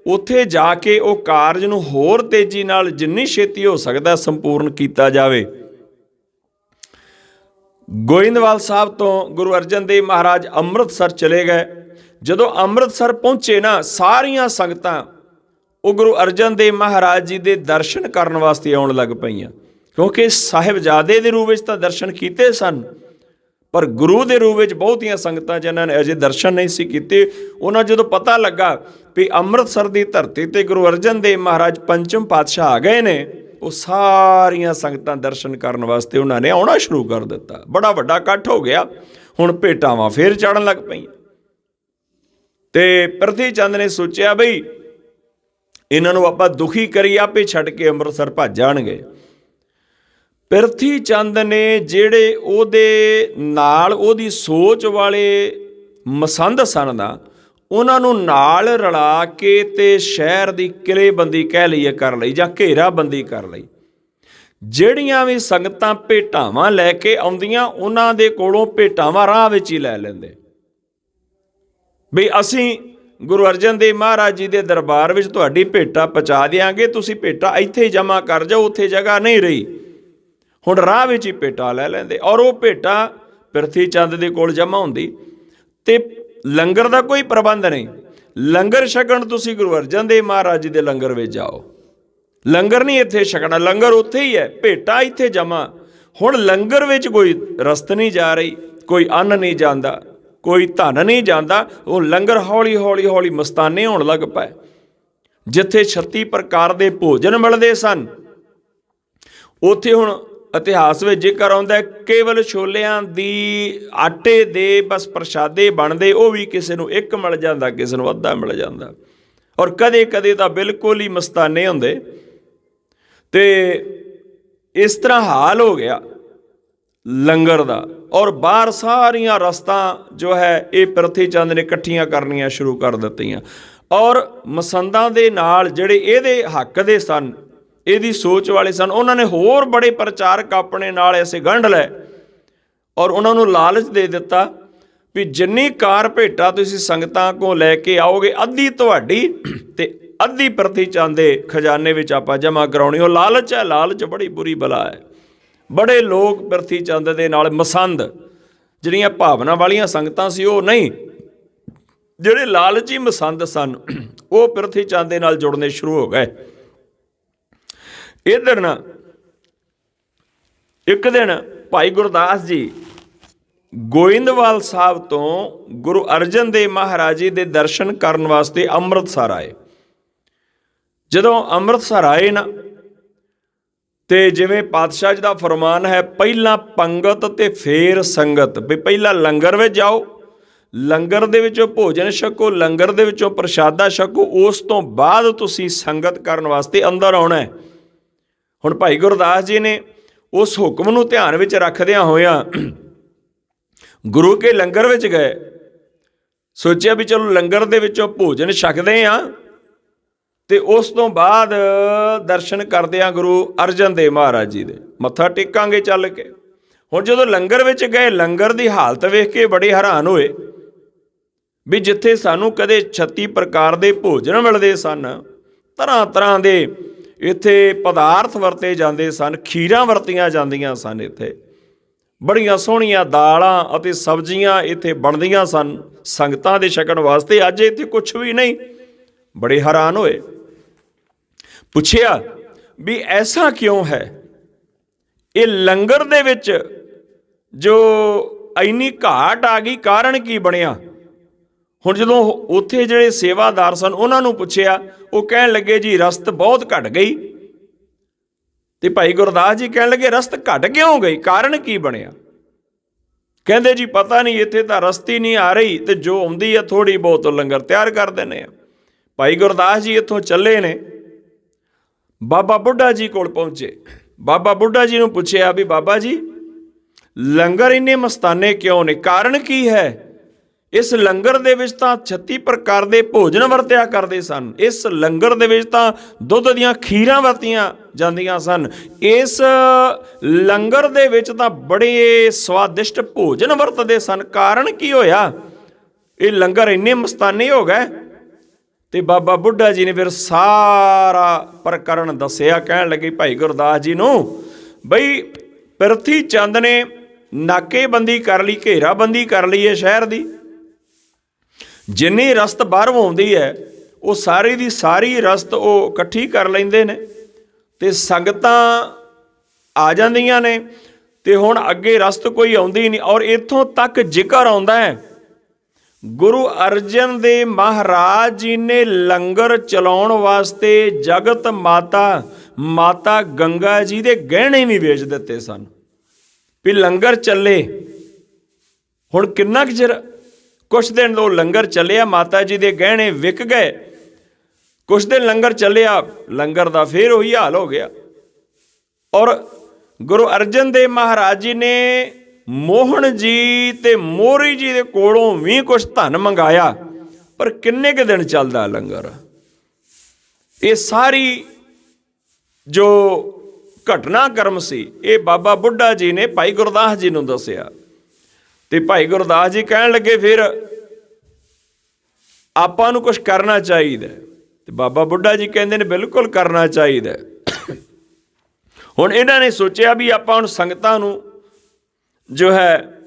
ਉੱਥੇ ਜਾ ਕੇ ਉਹ ਕਾਰਜ ਨੂੰ ਹੋਰ ਤੇਜ਼ੀ ਨਾਲ ਜਿੰਨੀ ਛੇਤੀ ਹੋ ਸਕਦਾ ਸੰਪੂਰਨ ਕੀਤਾ ਜਾਵੇ। ਗੋਇੰਦਵਾਲ ਸਾਹਿਬ ਤੋਂ ਗੁਰੂ ਅਰਜਨ ਦੇਵ ਮਹਾਰਾਜ ਅੰਮ੍ਰਿਤਸਰ ਚਲੇ ਗਏ। ਜਦੋਂ ਅੰਮ੍ਰਿਤਸਰ ਪਹੁੰਚੇ ਨਾ, ਸਾਰੀਆਂ ਸੰਗਤਾਂ ਉਹ ਗੁਰੂ ਅਰਜਨ ਦੇਵ ਮਹਾਰਾਜ ਜੀ ਦੇ ਦਰਸ਼ਨ ਕਰਨ ਵਾਸਤੇ ਆਉਣ ਲੱਗ ਪਈਆਂ, ਕਿਉਂਕਿ ਸਾਹਿਬਜ਼ਾਦੇ ਦੇ ਰੂਪ ਵਿੱਚ ਤਾਂ ਦਰਸ਼ਨ ਕੀਤੇ ਸਨ, ਪਰ ਗੁਰੂ ਦੇ ਰੂਪ ਵਿੱਚ ਬਹੁਤੀਆਂ ਸੰਗਤਾਂ ਜਿਨ੍ਹਾਂ ਨੇ ਅਜੇ ਦਰਸ਼ਨ ਨਹੀਂ ਸੀ ਕੀਤੇ, ਉਹਨਾਂ ਜਦੋਂ ਪਤਾ ਲੱਗਾ ਵੀ ਅੰਮ੍ਰਿਤਸਰ ਦੀ ਧਰਤੀ ਤੇ ਗੁਰੂ ਅਰਜਨ ਦੇਵ ਮਹਾਰਾਜ ਪੰਚਮ ਪਾਤਸ਼ਾਹ ਆ ਗਏ ਨੇ, ਉਹ ਸਾਰੀਆਂ ਸੰਗਤਾਂ ਦਰਸ਼ਨ ਕਰਨ ਵਾਸਤੇ ਉਹਨਾਂ ਨੇ ਆਉਣਾ ਸ਼ੁਰੂ ਕਰ ਦਿੱਤਾ। ਬੜਾ ਵੱਡਾ ਇਕੱਠ ਹੋ ਗਿਆ। ਹੁਣ ਭੇਟਾਵਾਂ ਫੇਰ ਚੜ੍ਹਨ ਲੱਗ ਪਈਆਂ ਤੇ ਪ੍ਰਿਥੀ ਚੰਦ ਨੇ ਸੋਚਿਆ ਬਈ ਇਹਨਾਂ ਨੂੰ ਆਪਾਂ ਦੁਖੀ ਕਰੀ, ਆਪੇ ਛੱਡ ਕੇ ਅੰਮ੍ਰਿਤਸਰ ਭੱਜ ਜਾਣਗੇ। ਪ੍ਰਿਥੀ ਚੰਦ ਨੇ ਜਿਹੜੇ ਉਹਦੇ ਨਾਲ ਉਹਦੀ ਸੋਚ ਵਾਲੇ ਮਸੰਦ ਸਨ ਨਾ, ਉਹਨਾਂ ਨੂੰ ਨਾਲ ਰਲਾ ਕੇ ਤੇ ਸ਼ਹਿਰ ਦੀ ਕਿਲ੍ਹੇਬੰਦੀ ਕਹਿ ਲਈਏ ਕਰ ਲਈ, ਜਾਂ ਘੇਰਾਬੰਦੀ ਕਰ ਲਈ। ਜਿਹੜੀਆਂ ਵੀ ਸੰਗਤਾਂ ਭੇਟਾਵਾਂ ਲੈ ਕੇ ਆਉਂਦੀਆਂ, ਉਹਨਾਂ ਦੇ ਕੋਲੋਂ ਭੇਟਾਵਾਂ ਰਾਹ ਵਿੱਚ ਹੀ ਲੈ ਲੈਂਦੇ ਵੀ ਅਸੀਂ ਗੁਰੂ ਅਰਜਨ ਦੇਵ ਮਹਾਰਾਜ ਜੀ ਦੇ ਦਰਬਾਰ ਵਿੱਚ ਤੁਹਾਡੀ ਭੇਟਾ ਪਹੁੰਚਾ ਦਿਆਂਗੇ, ਤੁਸੀਂ ਭੇਟਾ ਇੱਥੇ ਹੀ ਜਮ੍ਹਾਂ ਕਰ ਜਾਓ, ਉੱਥੇ ਜਗ੍ਹਾ ਨਹੀਂ ਰਹੀ। ਹੁਣ ਰਾਹ ਵਿੱਚ ਹੀ ਭੇਟਾ ਲੈ ਲੈਂਦੇ ਔਰ ਉਹ ਭੇਟਾ ਪ੍ਰਿਥੀ ਚੰਦ ਦੇ ਕੋਲ ਜਮ੍ਹਾਂ ਹੁੰਦੀ। ਤੇ ਲੰਗਰ ਦਾ ਕੋਈ ਪ੍ਰਬੰਧ ਨਹੀਂ, ਲੰਗਰ ਛਕਣ ਤੁਸੀਂ ਗੁਰੂ ਅਰਜਨ ਦੇਵ ਮਹਾਰਾਜ ਜੀ ਦੇ ਲੰਗਰ ਵਿੱਚ ਜਾਓ, ਲੰਗਰ ਨਹੀਂ ਇੱਥੇ ਛਕਣਾ, ਲੰਗਰ ਉੱਥੇ ਹੀ ਹੈ, ਭੇਟਾ ਇੱਥੇ ਜਮ੍ਹਾਂ। ਹੁਣ ਲੰਗਰ ਵਿੱਚ ਕੋਈ ਰਸਤ ਨਹੀਂ ਜਾ ਰਹੀ, ਕੋਈ ਅੰਨ ਨਹੀਂ ਜਾਂਦਾ, ਕੋਈ ਧਨ ਨਹੀਂ ਜਾਂਦਾ। ਉਹ ਲੰਗਰ ਹੌਲੀ ਹੌਲੀ ਹੌਲੀ ਮਸਤਾਨੇ ਹੋਣ ਲੱਗ ਪਏ। ਜਿੱਥੇ 36 ਪ੍ਰਕਾਰ ਦੇ ਭੋਜਨ ਮਿਲਦੇ ਸਨ, ਉੱਥੇ ਹੁਣ ਇਤਿਹਾਸ ਵਿੱਚ ਜ਼ਿਕਰ ਆਉਂਦਾ ਕੇਵਲ ਛੋਲਿਆਂ ਦੀ ਆਟੇ ਦੇ ਬਸ ਪ੍ਰਸ਼ਾਦੇ ਬਣਦੇ, ਉਹ ਵੀ ਕਿਸੇ ਨੂੰ ਇੱਕ ਮਿਲ ਜਾਂਦਾ, ਕਿਸੇ ਨੂੰ ਅੱਧਾ ਮਿਲ ਜਾਂਦਾ, ਔਰ ਕਦੇ ਕਦੇ ਤਾਂ ਬਿਲਕੁਲ ਹੀ ਮਸਤਾਨੇ ਹੁੰਦੇ। ਅਤੇ ਇਸ ਤਰ੍ਹਾਂ ਹਾਲ ਹੋ ਗਿਆ ਲੰਗਰ ਦਾ, ਔਰ ਬਾਹਰ ਸਾਰੀਆਂ ਰਸਤਾਂ ਜੋ ਹੈ ਇਹ ਪ੍ਰਿਥੀ ਚੰਦ ਨੇ ਇਕੱਠੀਆਂ ਕਰਨੀਆਂ ਸ਼ੁਰੂ ਕਰ ਦਿੱਤੀਆਂ। ਔਰ ਮਸੰਦਾਂ ਦੇ ਨਾਲ ਜਿਹੜੇ ਇਹਦੇ ਹੱਕ ਦੇ ਸਨ, ਇਹਦੀ ਸੋਚ ਵਾਲੇ ਸਨ, ਉਹਨਾਂ ਨੇ ਹੋਰ ਬੜੇ ਪ੍ਰਚਾਰਕ ਆਪਣੇ ਨਾਲ ਐਸੇ ਗੰਢ ਲਏ ਔਰ ਉਹਨਾਂ ਨੂੰ ਲਾਲਚ ਦੇ ਦਿੱਤਾ ਵੀ ਜਿੰਨੀ ਕਾਰ ਭੇਟਾ ਤੁਸੀਂ ਸੰਗਤਾਂ ਕੋਲ ਲੈ ਕੇ ਆਓਗੇ, ਅੱਧੀ ਤੁਹਾਡੀ ਅਤੇ ਅੱਧੀ ਪ੍ਰਿਥੀ ਚੰਦ ਦੇ ਖਜ਼ਾਨੇ ਵਿੱਚ ਆਪਾਂ ਜਮ੍ਹਾਂ ਕਰਾਉਣੀ। ਉਹ ਲਾਲਚ ਹੈ, ਲਾਲਚ ਬੜੀ ਬੁਰੀ ਬਲਾ ਹੈ। ਬੜੇ ਲੋਕ ਪ੍ਰਿਥੀ ਚੰਦ ਦੇ ਨਾਲ ਮਸੰਦ, ਜਿਹੜੀਆਂ ਭਾਵਨਾ ਵਾਲੀਆਂ ਸੰਗਤਾਂ ਸੀ ਉਹ ਨਹੀਂ, ਜਿਹੜੇ ਲਾਲਚੀ ਮਸੰਦ ਸਨ ਉਹ ਪ੍ਰਿਥੀ ਚੰਦ ਦੇ ਨਾਲ ਜੁੜਨੇ ਸ਼ੁਰੂ ਹੋ ਗਏ। ਇੱਧਰ ਨਾ ਇੱਕ ਦਿਨ ਭਾਈ ਗੁਰਦਾਸ ਜੀ ਗੋਇੰਦਵਾਲ ਸਾਹਿਬ ਤੋਂ ਗੁਰੂ ਅਰਜਨ ਦੇਵ ਮਹਾਰਾਜ ਜੀ ਦੇ ਦਰਸ਼ਨ ਕਰਨ ਵਾਸਤੇ ਅੰਮ੍ਰਿਤਸਰ ਆਏ। ਜਦੋਂ ਅੰਮ੍ਰਿਤਸਰ ਆਏ ਨਾ, ਤੇ ਜਿਵੇਂ ਪਾਤਸ਼ਾਹ ਜੀ ਦਾ ਫਰਮਾਨ ਹੈ, ਪਹਿਲਾਂ ਪੰਗਤ ਤੇ ਫੇਰ ਸੰਗਤ, ਵੀ ਪਹਿਲਾਂ ਲੰਗਰ ਵਿੱਚ ਜਾਓ, ਲੰਗਰ ਦੇ ਵਿੱਚੋਂ ਭੋਜਨ ਛਕੋ, ਲੰਗਰ ਦੇ ਵਿੱਚੋਂ ਪ੍ਰਸ਼ਾਦਾ ਛਕੋ, ਉਸ ਤੋਂ ਬਾਅਦ ਤੁਸੀਂ ਸੰਗਤ ਕਰਨ ਵਾਸਤੇ ਅੰਦਰ ਆਉਣਾ। ਹੁਣ ਭਾਈ ਗੁਰਦਾਸ ਜੀ ਨੇ ਉਸ ਹੁਕਮ ਨੂੰ ਧਿਆਨ ਵਿੱਚ ਰੱਖਦਿਆਂ ਹੋਇਆਂ ਗੁਰੂ ਕੇ ਲੰਗਰ ਵਿੱਚ ਗਏ। ਸੋਚਿਆ ਵੀ ਚਲੋ ਲੰਗਰ ਦੇ ਵਿੱਚੋਂ ਭੋਜਨ ਛਕਦੇ ਹਾਂ ਅਤੇ ਉਸ ਤੋਂ ਬਾਅਦ ਦਰਸ਼ਨ ਕਰਦੇ ਹਾਂ ਗੁਰੂ ਅਰਜਨ ਦੇਵ ਮਹਾਰਾਜ ਜੀ ਦੇ, ਮੱਥਾ ਟੇਕਾਂਗੇ ਚੱਲ ਕੇ। ਹੁਣ ਜਦੋਂ ਲੰਗਰ ਵਿੱਚ ਗਏ, ਲੰਗਰ ਦੀ ਹਾਲਤ ਵੇਖ ਕੇ ਬੜੇ ਹੈਰਾਨ ਹੋਏ ਵੀ ਜਿੱਥੇ ਸਾਨੂੰ ਕਦੇ 36 ਪ੍ਰਕਾਰ ਦੇ ਭੋਜਨ ਮਿਲਦੇ ਸਨ, ਤਰ੍ਹਾਂ ਤਰ੍ਹਾਂ ਦੇ ਇੱਥੇ ਪਦਾਰਥ ਵਰਤੇ ਜਾਂਦੇ ਸਨ, ਖੀਰਾਂ ਵਰਤੀਆਂ ਜਾਂਦੀਆਂ ਸਨ, ਇੱਥੇ ਬੜੀਆਂ ਸੋਹਣੀਆਂ ਦਾਲਾਂ ਅਤੇ ਸਬਜ਼ੀਆਂ ਇੱਥੇ ਬਣਦੀਆਂ ਸਨ ਸੰਗਤਾਂ ਦੇ ਛਕਣ ਵਾਸਤੇ, ਅੱਜ ਇੱਥੇ ਕੁਛ ਵੀ ਨਹੀਂ। ਬੜੇ ਹੈਰਾਨ ਹੋਏ, ਪੁੱਛਿਆ ਵੀ ਐਸਾ ਕਿਉਂ ਹੈ, ਇਹ ਲੰਗਰ ਦੇ ਵਿੱਚ ਜੋ ਇੰਨੀ ਘਾਟ ਆ ਗਈ, ਕਾਰਨ ਕੀ ਬਣਿਆ? ਹੁਣ ਜਦੋਂ ਉੱਥੇ ਜਿਹੜੇ ਸੇਵਾਦਾਰ ਸਨ ਉਹਨਾਂ ਨੂੰ ਪੁੱਛਿਆ, ਉਹ ਕਹਿਣ ਲੱਗੇ ਜੀ ਰਸਤ ਬਹੁਤ ਘਟ ਗਈ। ਤੇ ਭਾਈ ਗੁਰਦਾਸ ਜੀ ਕਹਿਣ ਲੱਗੇ ਰਸਤ ਘਟ ਕਿਉਂ ਗਈ, ਕਾਰਨ ਕੀ ਬਣਿਆ? ਕਹਿੰਦੇ ਜੀ ਪਤਾ ਨਹੀਂ, ਇੱਥੇ ਤਾਂ ਰਸਤ ਹੀ ਨਹੀਂ ਆ ਰਹੀ, ਤੇ ਜੋ ਆਉਂਦੀ ਹੈ ਥੋੜ੍ਹੀ ਬਹੁਤ ਲੰਗਰ ਤਿਆਰ ਕਰ ਦਿੰਦੇ ਆ। ਭਾਈ ਗੁਰਦਾਸ ਜੀ ਇੱਥੋਂ ਚੱਲੇ ਨੇ, ਬਾਬਾ ਬੁੱਢਾ ਜੀ ਕੋਲ ਪਹੁੰਚੇ। ਬਾਬਾ ਬੁੱਢਾ ਜੀ ਨੂੰ ਪੁੱਛਿਆ ਵੀ ਬਾਬਾ ਜੀ ਲੰਗਰ ਇੰਨੇ ਮਸਤਾਨੇ ਕਿਉਂ ਨੇ, ਕਾਰਨ ਕੀ ਹੈ? ਇਸ ਲੰਗਰ ਦੇ ਵਿੱਚ ਤਾਂ 36 ਪ੍ਰਕਾਰ ਦੇ ਭੋਜਨ ਵਰਤਿਆ ਕਰਦੇ ਸਨ, ਇਸ ਲੰਗਰ ਦੇ ਵਿੱਚ ਤਾਂ ਦੁੱਧ ਦੀਆਂ ਖੀਰਾਂ ਵਰਤੀਆਂ ਜਾਂਦੀਆਂ ਸਨ, ਇਸ ਲੰਗਰ ਦੇ ਵਿੱਚ ਤਾਂ ਬੜੇ ਸਵਾਦਿਸ਼ਟ ਭੋਜਨ ਵਰਤਦੇ ਸਨ, ਕਾਰਨ ਕੀ ਹੋਇਆ? ਇਹ ਲੰਗਰ ਇੰਨੇ ਮਸਤਾਨੇ ਹੋ ਗਏ। ਤੇ ਬਾਬਾ ਬੁੱਢਾ ਜੀ ਨੇ ਫਿਰ ਸਾਰਾ ਪ੍ਰਕਰਨ ਦੱਸਿਆ। ਕਹਿਣ ਲੱਗੇ ਭਾਈ ਗੁਰਦਾਸ ਜੀ ਨੂੰ ਬਈ ਪ੍ਰਿਥੀ ਚੰਦ ਨੇ ਨਾਕੇਬੰਦੀ ਕਰ ਲਈ, ਘੇਰਾਬੰਦੀ ਕਰ ਲਈ ਹੈ ਸ਼ਹਿਰ ਦੀ, ਜਿੰਨੀ ਰਸਤ ਬਾਹਰੋਂ ਆਉਂਦੀ ਹੈ ਉਹ ਸਾਰੀ ਦੀ ਸਾਰੀ ਰਸਤ ਉਹ ਇਕੱਠੀ ਕਰ ਲੈਂਦੇ ਨੇ ਅਤੇ ਸੰਗਤਾਂ ਆ ਜਾਂਦੀਆਂ ਨੇ, ਅਤੇ ਹੁਣ ਅੱਗੇ ਰਸਤ ਕੋਈ ਆਉਂਦੀ ਨਹੀਂ। ਔਰ ਇੱਥੋਂ ਤੱਕ ਜ਼ਿਕਰ ਆਉਂਦਾ ਹੈ ਗੁਰੂ ਅਰਜਨ ਦੇਵ ਮਹਾਰਾਜ ਜੀ ਨੇ ਲੰਗਰ ਚਲਾਉਣ ਵਾਸਤੇ ਜਗਤ ਮਾਤਾ ਗੰਗਾ ਜੀ ਦੇ ਗਹਿਣੇ ਵੀ ਵੇਚ ਦਿੱਤੇ ਸਨ ਵੀ ਲੰਗਰ ਚੱਲੇ। ਹੁਣ ਕਿੰਨਾ ਕੁ ਚਿਰ, ਕੁਛ ਦਿਨ ਉਹ ਲੰਗਰ ਚੱਲਿਆ, ਮਾਤਾ ਜੀ ਦੇ ਗਹਿਣੇ ਵਿਕ ਗਏ। ਕੁਛ ਦਿਨ ਲੰਗਰ ਚੱਲਿਆ, ਲੰਗਰ ਦਾ ਫਿਰ ਉਹੀ ਹਾਲ ਹੋ ਗਿਆ। ਔਰ ਗੁਰੂ ਅਰਜਨ ਦੇਵ ਮਹਾਰਾਜ ਜੀ ਨੇ ਮੋਹਨ ਜੀ ਤੇ ਮੋਹਰੀ ਜੀ ਦੇ ਕੋਲੋਂ ਵੀ ਕੁਛ ਧਨ ਮੰਗਾਇਆ, ਪਰ ਕਿੰਨੇ ਕੁ ਦਿਨ ਚੱਲਦਾ ਲੰਗਰ? ਇਹ ਸਾਰੀ ਜੋ ਘਟਨਾਕ੍ਰਮ ਸੀ ਇਹ ਬਾਬਾ ਬੁੱਢਾ ਜੀ ਨੇ ਭਾਈ ਗੁਰਦਾਸ ਜੀ ਨੂੰ ਦੱਸਿਆ। ਤੇ ਭਾਈ ਗੁਰਦਾਸ ਜੀ ਕਹਿਣ ਲੱਗੇ ਫਿਰ ਆਪਾਂ ਨੂੰ ਕੁਛ ਕਰਨਾ ਚਾਹੀਦਾ। ਤੇ ਬਾਬਾ ਬੁੱਢਾ ਜੀ ਕਹਿੰਦੇ ਨੇ ਬਿਲਕੁਲ ਕਰਨਾ ਚਾਹੀਦਾ। ਹੁਣ ਇਹਨਾਂ ਨੇ ਸੋਚਿਆ ਵੀ ਆਪਾਂ ਹੁਣ ਸੰਗਤਾਂ ਨੂੰ ਜੋ ਹੈ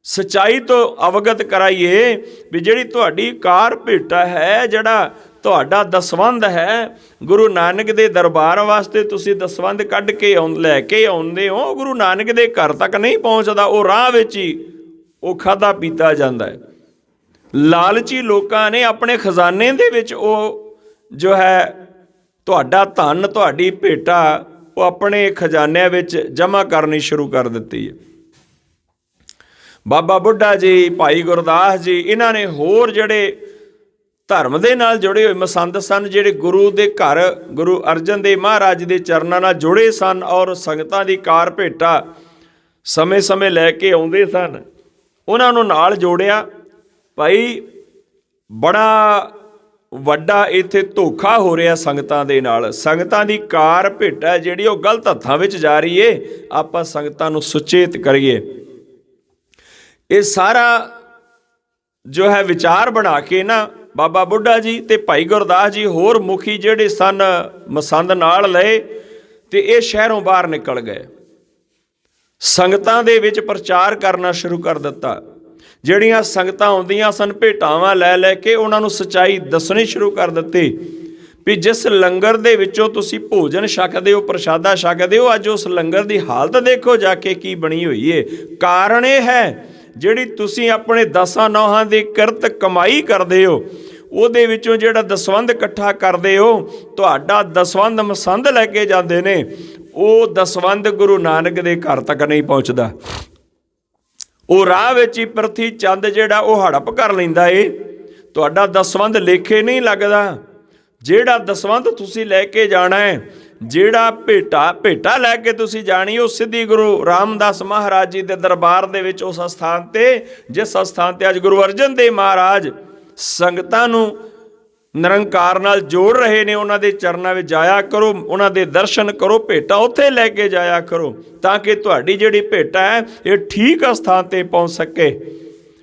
ਸੱਚਾਈ ਤੋਂ ਅਵਗਤ ਕਰਾਈਏ ਵੀ ਜਿਹੜੀ ਤੁਹਾਡੀ ਕਾਰ ਭੇਟਾ ਹੈ, ਜਿਹੜਾ ਤੁਹਾਡਾ ਦਸਵੰਧ ਹੈ, ਗੁਰੂ ਨਾਨਕ ਦੇ ਦਰਬਾਰ ਵਾਸਤੇ ਤੁਸੀਂ ਦਸਵੰਧ ਕੱਢ ਕੇ ਲੈ ਕੇ ਆਉਂਦੇ ਹੋ, ਗੁਰੂ ਨਾਨਕ ਦੇ ਘਰ ਤੱਕ ਨਹੀਂ ਪਹੁੰਚਦਾ, ਉਹ ਰਾਹ ਵਿੱਚ ਹੀ ਉਹ ਖਾਧਾ ਪੀਤਾ ਜਾਂਦਾ ਹੈ। ਲਾਲਚੀ ਲੋਕਾਂ ਨੇ ਆਪਣੇ ਖਜ਼ਾਨੇ ਦੇ ਵਿੱਚ ਉਹ ਜੋ ਹੈ ਤੁਹਾਡਾ ਧਨ, ਤੁਹਾਡੀ ਭੇਟਾ ਉਹ ਆਪਣੇ ਖਜ਼ਾਨਿਆਂ ਵਿੱਚ ਜਮ੍ਹਾਂ ਕਰਨੀ ਸ਼ੁਰੂ ਕਰ ਦਿੱਤੀ ਹੈ। ਬਾਬਾ ਬੁੱਢਾ ਜੀ, ਭਾਈ ਗੁਰਦਾਸ ਜੀ, ਇਹਨਾਂ ਨੇ ਹੋਰ ਜਿਹੜੇ ਧਰਮ ਦੇ ਨਾਲ ਜੁੜੇ ਹੋਏ ਮਸੰਦ ਸਨ, ਜਿਹੜੇ ਗੁਰੂ ਦੇ ਘਰ ਗੁਰੂ ਅਰਜਨ ਦੇਵ ਮਹਾਰਾਜ ਦੇ ਚਰਨਾਂ ਨਾਲ ਜੁੜੇ ਸਨ ਔਰ ਸੰਗਤਾਂ ਦੀ ਕਾਰ ਭੇਟਾ ਸਮੇਂ-ਸਮੇਂ ਲੈ ਕੇ ਆਉਂਦੇ ਸਨ, ਉਹਨਾਂ ਨੂੰ ਨਾਲ ਜੋੜਿਆ। ਭਾਈ ਬੜਾ ਵੱਡਾ ਇੱਥੇ ਧੋਖਾ ਹੋ ਰਿਹਾ ਸੰਗਤਾਂ ਦੇ ਨਾਲ। ਸੰਗਤਾਂ ਦੀ ਕਾਰ ਭੇਟਾ ਜਿਹੜੀ ਉਹ ਗਲਤ ਹੱਥਾਂ ਵਿੱਚ ਜਾ ਰਹੀ ਏ। ਆਪਾਂ ਸੰਗਤਾਂ ਨੂੰ ਸੁਚੇਤ ਕਰੀਏ। ਇਹ ਸਾਰਾ ਜੋ ਹੈ ਵਿਚਾਰ ਬਣਾ ਕੇ ਨਾ ਬਾਬਾ ਬੁੱਢਾ ਜੀ ਤੇ ਭਾਈ ਗੁਰਦਾਸ ਜੀ ਹੋਰ ਮੁਖੀ ਜਿਹੜੇ ਸਨ ਮਸੰਦ ਨਾਲ ਲਏ ਤੇ ਇਹ ਸ਼ਹਿਰੋਂ ਬਾਹਰ ਨਿਕਲ ਗਏ। ਸੰਗਤਾਂ ਦੇ ਵਿੱਚ ਪ੍ਰਚਾਰ ਕਰਨਾ ਸ਼ੁਰੂ ਕਰ ਦਿੱਤਾ। ਜਿਹੜੀਆਂ ਸੰਗਤਾਂ ਆਉਂਦੀਆਂ ਸਨ ਭੇਟਾਵਾਂ ਲੈ ਲੈ ਕੇ, ਉਹਨਾਂ ਨੂੰ ਸੱਚਾਈ ਦੱਸਣੀ ਸ਼ੁਰੂ ਕਰ ਦਿੱਤੀ ਵੀ ਜਿਸ ਲੰਗਰ ਦੇ ਵਿੱਚੋਂ ਤੁਸੀਂ ਭੋਜਨ ਛਕਦੇ ਹੋ, ਪ੍ਰਸ਼ਾਦਾ ਛਕਦੇ ਹੋ, ਅੱਜ ਉਸ ਲੰਗਰ ਦੀ ਹਾਲਤ ਦੇਖੋ ਜਾ ਕੇ ਕੀ ਬਣੀ ਹੋਈ ਏ। ਕਾਰਨ ਇਹ ਹੈ ਜਿਹੜੀ ਤੁਸੀਂ ਆਪਣੇ 10 ਨੌਹਾਂ ਦੀ ਕਿਰਤ ਕਮਾਈ ਕਰਦੇ ਹੋ, ਉਹਦੇ ਵਿੱਚੋਂ ਜਿਹੜਾ ਦਸਵੰਧ ਇਕੱਠਾ ਕਰਦੇ ਹੋ, ਤੁਹਾਡਾ ਦਸਵੰਧ ਮਸੰਦ ਲੈ ਕੇ ਜਾਂਦੇ ਨੇ। ਉਹ ਦਸਵੰਧ ਗੁਰੂ ਨਾਨਕ ਦੇ ਘਰ ਤੱਕ ਨਹੀਂ ਪਹੁੰਚਦਾ। ਉਹ ਰਾਹ ਵਿੱਚ ਹੀ ਪ੍ਰਥੀ ਚੰਦ ਜਿਹੜਾ ਉਹ ਹੜਪ ਕਰ ਲੈਂਦਾ ਏ। ਤੁਹਾਡਾ ਦਸਵੰਧ ਲੇਖੇ ਨਹੀਂ ਲੱਗਦਾ। ਜਿਹੜਾ ਦਸਵੰਧ ਤੁਸੀਂ ਲੈ ਕੇ ਜਾਣਾ ਹੈ, ਜਿਹੜਾ ਭੇਟਾ ਲੈ ਕੇ ਤੁਸੀਂ ਜਾਣੀ, ਉਹ ਸਿੱਧੀ ਗੁਰੂ ਰਾਮਦਾਸ ਮਹਾਰਾਜ ਜੀ ਦੇ ਦਰਬਾਰ ਦੇ ਵਿੱਚ, ਉਸ ਅਸਥਾਨ ਤੇ ਜਿਸ ਅਸਥਾਨ ਤੇ ਅੱਜ ਗੁਰੂ ਅਰਜਨ ਦੇਵ ਮਹਾਰਾਜ ਸੰਗਤਾਂ ਨੂੰ ਨਿਰੰਕਾਰ ਨਾਲ ਜੋੜ ਰਹੇ ਨੇ, ਉਹਨਾਂ ਦੇ ਚਰਨਾਂ ਵਿੱਚ ਜਾਇਆ ਕਰੋ, ਉਹਨਾਂ ਦੇ ਦਰਸ਼ਨ ਕਰੋ, ਭੇਟਾ ਉੱਥੇ ਲੈ ਕੇ ਜਾਇਆ ਕਰੋ ਤਾਂ ਕਿ ਤੁਹਾਡੀ ਜਿਹੜੀ ਭੇਟਾ ਹੈ ਇਹ ਠੀਕ ਅਸਥਾਨ ਤੇ ਪਹੁੰਚ ਸਕੇ।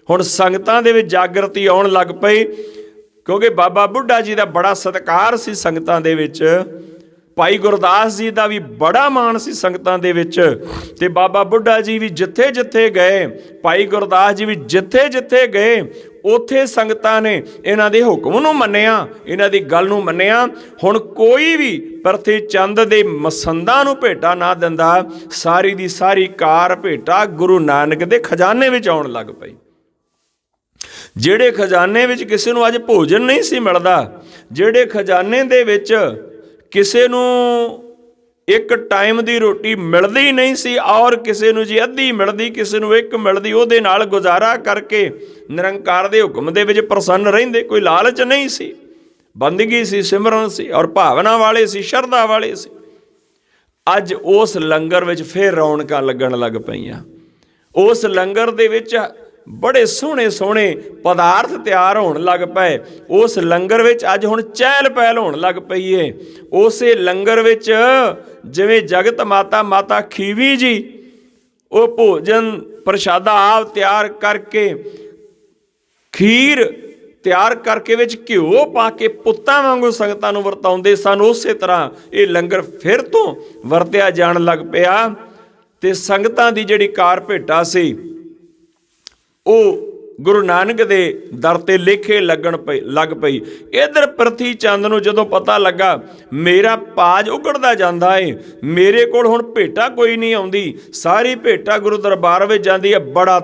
ਹੁਣ ਸੰਗਤਾਂ ਦੇ ਵਿੱਚ ਜਾਗਰਤੀ ਆਉਣ ਲੱਗ ਪਈ ਕਿਉਂਕਿ ਬਾਬਾ ਬੁੱਢਾ ਜੀ ਦਾ ਬੜਾ ਸਤਿਕਾਰ ਸੀ ਸੰਗਤਾਂ ਦੇ ਵਿੱਚ। ਭਾਈ ਗੁਰਦਾਸ ਜੀ ਦਾ ਵੀ ਬੜਾ ਮਾਣ ਸੀ ਸੰਗਤਾਂ ਦੇ ਵਿੱਚ। ਤੇ ਬਾਬਾ ਬੁੱਢਾ ਜੀ ਵੀ ਜਿੱਥੇ ਜਿੱਥੇ ਗਏ, ਭਾਈ ਗੁਰਦਾਸ ਜੀ ਵੀ ਜਿੱਥੇ ਜਿੱਥੇ ਗਏ, ਉੱਥੇ ਸੰਗਤਾਂ ਨੇ ਇਹਨਾਂ ਦੇ ਹੁਕਮ ਨੂੰ ਮੰਨਿਆ, ਇਹਨਾਂ ਦੀ ਗੱਲ ਨੂੰ ਮੰਨਿਆ। ਹੁਣ ਕੋਈ ਵੀ ਪ੍ਰਥੀ ਚੰਦ ਦੇ ਮਸੰਦਾਂ ਨੂੰ ਭੇਟਾ ਨਾ ਦਿੰਦਾ। ਸਾਰੀ ਦੀ ਸਾਰੀ ਕਾਰ ਭੇਟਾ ਗੁਰੂ ਨਾਨਕ ਦੇ ਖਜ਼ਾਨੇ ਵਿੱਚ ਆਉਣ ਲੱਗ ਪਈ। ਜਿਹੜੇ ਖਜ਼ਾਨੇ ਵਿੱਚ ਕਿਸੇ ਨੂੰ ਅੱਜ ਭੋਜਨ ਨਹੀਂ ਸੀ ਮਿਲਦਾ, ਜਿਹੜੇ ਖਜ਼ਾਨੇ ਦੇ ਵਿੱਚ ਕਿਸੇ ਨੂੰ ਇੱਕ ਟਾਈਮ ਦੀ ਰੋਟੀ ਮਿਲਦੀ ਨਹੀਂ ਸੀ ਔਰ ਕਿਸੇ ਨੂੰ ਜੀ ਅੱਧੀ ਮਿਲਦੀ, ਕਿਸੇ ਨੂੰ ਇੱਕ ਮਿਲਦੀ, ਉਹਦੇ ਨਾਲ ਗੁਜ਼ਾਰਾ ਕਰਕੇ ਨਿਰੰਕਾਰ ਦੇ ਹੁਕਮ ਦੇ ਵਿੱਚ ਪ੍ਰਸੰਨ ਰਹਿੰਦੇ। ਕੋਈ ਲਾਲਚ ਨਹੀਂ ਸੀ, ਬੰਦਗੀ ਸੀ, ਸਿਮਰਨ ਸੀ ਔਰ ਭਾਵਨਾ ਵਾਲੇ ਸੀ, ਸ਼ਰਧਾ ਵਾਲੇ ਸੀ। ਅੱਜ ਉਸ ਲੰਗਰ ਵਿੱਚ ਫਿਰ ਰੌਣਕਾਂ ਲੱਗਣ ਲੱਗ ਪਈਆਂ। ਉਸ ਲੰਗਰ ਦੇ ਵਿੱਚ ਬੜੇ ਸੋਹਣੇ ਸੋਹਣੇ ਪਦਾਰਥ ਤਿਆਰ ਹੋਣ ਲੱਗ ਪਏ। ਉਸ ਲੰਗਰ ਵਿੱਚ ਅੱਜ ਹੁਣ ਚਹਿਲ ਪਹਿਲ ਹੋਣ ਲੱਗ ਪਈ ਏ। ਉਸੇ ਲੰਗਰ ਵਿੱਚ ਜਿਵੇਂ ਜਗਤ ਮਾਤਾ ਖੀਵੀ ਜੀ ਉਹ ਭੋਜਨ ਪ੍ਰਸ਼ਾਦਾ ਆਪ ਤਿਆਰ ਕਰਕੇ, ਖੀਰ ਤਿਆਰ ਕਰਕੇ ਵਿੱਚ ਘਿਓ ਪਾ ਕੇ ਪੁੱਤਾਂ ਵਾਂਗੂ ਸੰਗਤਾਂ ਨੂੰ ਵਰਤਾਉਂਦੇ ਸਨ, ਉਸੇ ਤਰ੍ਹਾਂ ਇਹ ਲੰਗਰ ਫਿਰ ਤੋਂ ਵਰਤਿਆ ਜਾਣ ਲੱਗ ਪਿਆ। ਤੇ ਸੰਗਤਾਂ ਦੀ ਜਿਹੜੀ ਕਾਰ ਭੇਟਾ ਸੀ ਉਹ ਗੁਰੂ ਨਾਨਕ ਦੇ ਦਰ ਤੇ ਲੇਖੇ ਲੱਗ ਪਈ। ਇੱਧਰ ਪ੍ਰਥੀ ਚੰਦ ਨੂੰ ਜਦੋਂ ਪਤਾ ਲੱਗਾ ਮੇਰਾ ਪਾਜ ਉਗੜਦਾ ਜਾਂਦਾ ਏ, ਮੇਰੇ ਕੋਲ ਹੁਣ ਭੇਟਾ ਕੋਈ ਨਹੀਂ ਆਉਂਦੀ, ਸਾਰੀ ਭੇਟਾ ਗੁਰੂ ਦਰਬਾਰ ਵਿੱਚ ਜਾਂਦੀ ਹੈ, ਬੜਾ